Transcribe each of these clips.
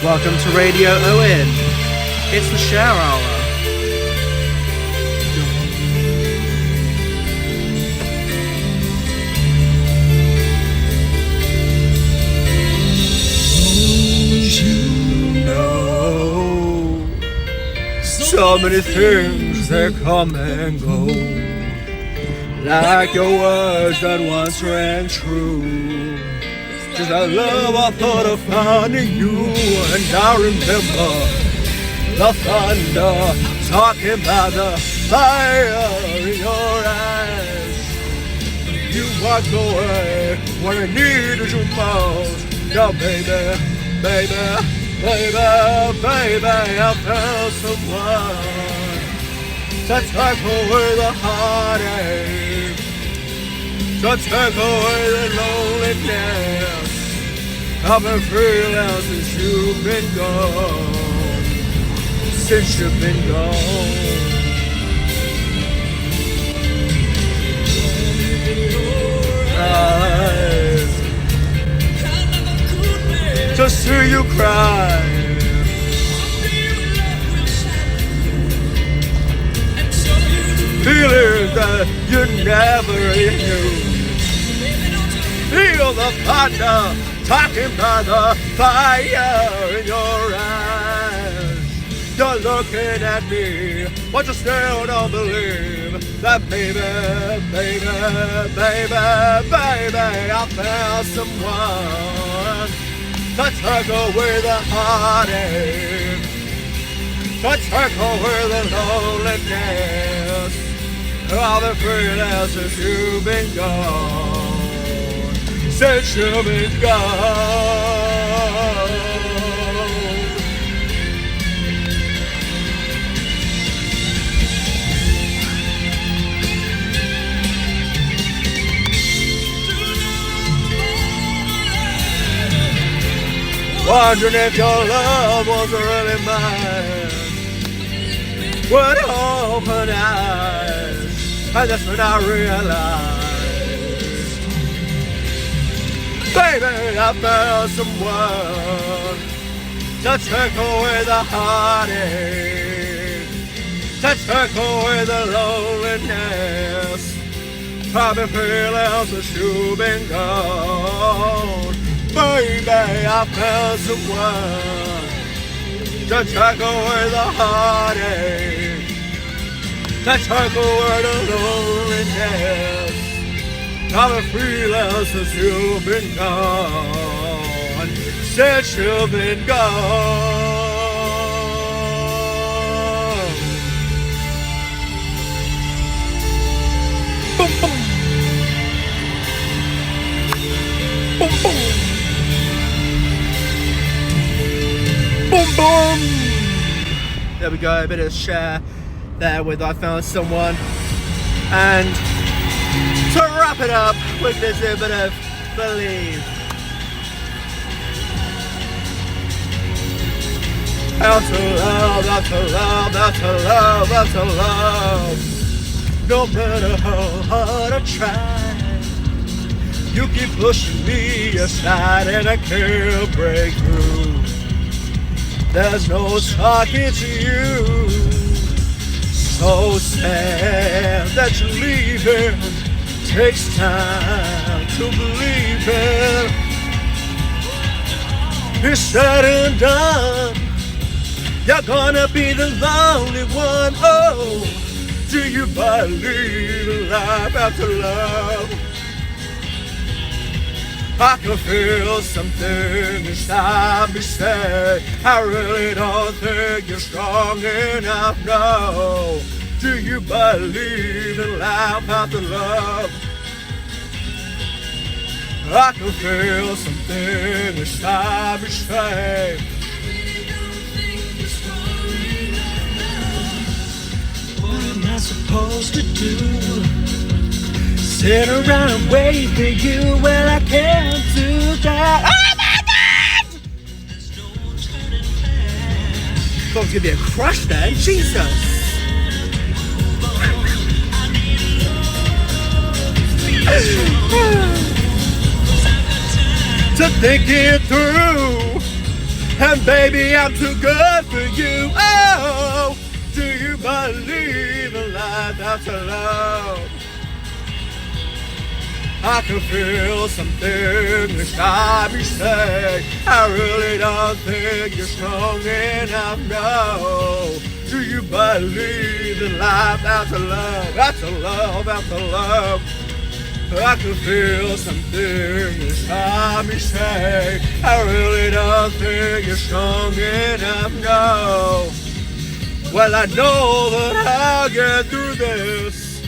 Welcome to Radio OWEN. It's the Cher Hour. You know, so many things that come and go, like your words that once rang true. Just that love I thought I found in you, and I remember the thunder talking about the fire in your eyes. You walked away when I needed you most. Now baby, baby, baby, baby, I found someone to take away the heartache, to take away the loneliness. I've been freelance since you've been gone, since you've been gone. Eyes, to see you cry, feeling that you never knew. Feel the thunder talking by the fire in your eyes. You're looking at me, but you still don't believe that baby, baby, baby, baby, I found someone to take away the heartache, to take away the loneliness. I've been freelance since you've been gone, since you've been gone. Wondering if your love was really mine, with open eyes, and that's when I realized, baby, I found someone to take away the heartache, to take away the loneliness. I've been feeling since you've been gone. Baby, I found someone to take away the heartache, to take away the loneliness. I've been freelance since you've been gone, since you've been gone. Boom, boom. Boom, boom. Boom, boom. There we go, a bit of Cher there with I Found Someone. And to wrap it up with this a bit of Believe. How to love, how to love, how to love, how to love. No matter how hard I try, you keep pushing me aside and I can't break through. There's no talking to you. So sad that you're leaving. Takes time to believe it. It's said and done. You're gonna be the lonely one. Oh, do you believe in life after love? I can feel something inside me say, I really don't think you're strong enough, no. Do you believe in life after love? I can feel something inside me say, what am I supposed to do? Sit around and wait for you? Well, I can't do that. Oh my God! Thought it was gonna be a crush then, Jesus. To think it through and And baby, I'm too good for you. Oh, do you believe in life after love? I can feel something inside me say, I really don't think you're strong enough, no. Do you believe in life after love, after love, after love? I can feel something inside me say, I really don't think you're strong enough, no. Well, I know that I'll get through this,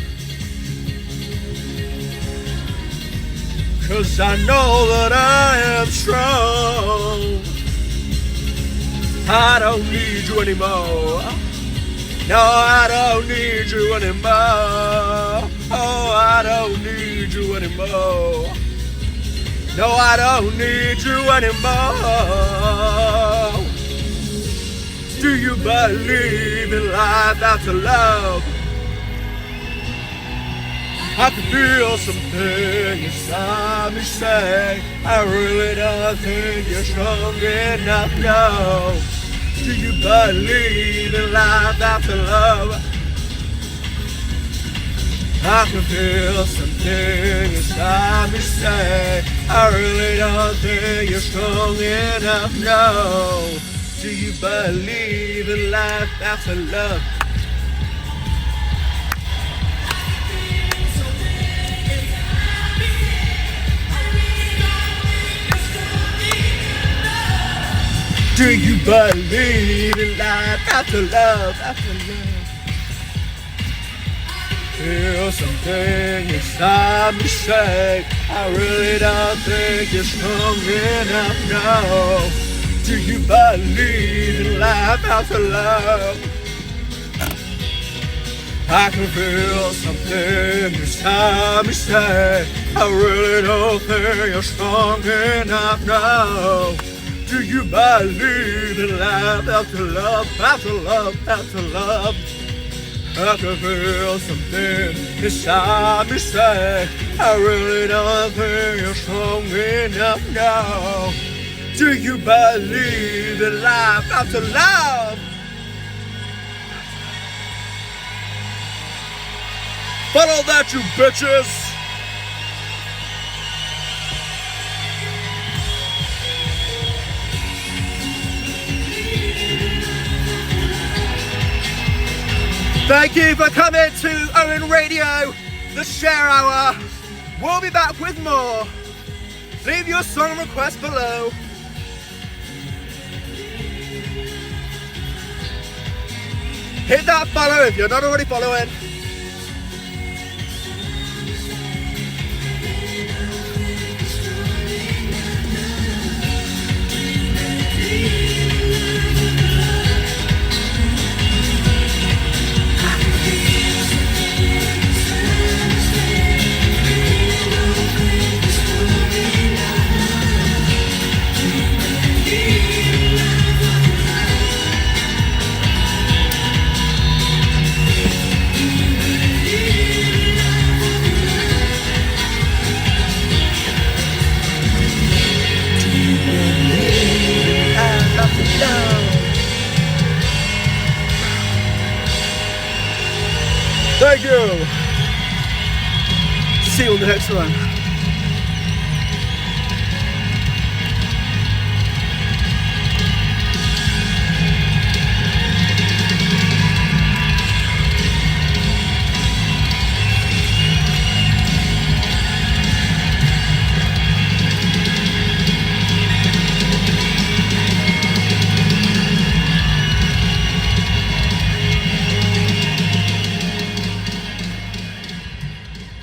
'cause I know that I am strong. I don't need you anymore. No, I don't need you anymore. Oh, I don't need you anymore. No, I don't need you anymore. Do you believe in life after love? I can feel something inside me say, I really don't think you're strong enough, no. Do you believe in life after love? I can feel something inside me say, I really don't think you're strong enough, no. Do you believe in life after love? Do you believe in life after love, after love? Feel something inside me say, I really don't think you're strong enough, no. Do you believe in life after love? I can feel something inside me say, I really don't think you're strong enough, no. Do you believe in life after love, after love, after love? I can feel something inside me say, I really don't think you're strong enough now. Do you believe in life after love? Follow that, you bitches! Thank you for coming to Owen Radio, the Cher Hour. We'll be back with more. Leave your song request below. Hit that follow if you're not already following. Thank you. See you on the next one.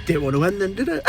Didn't want to end then, did it?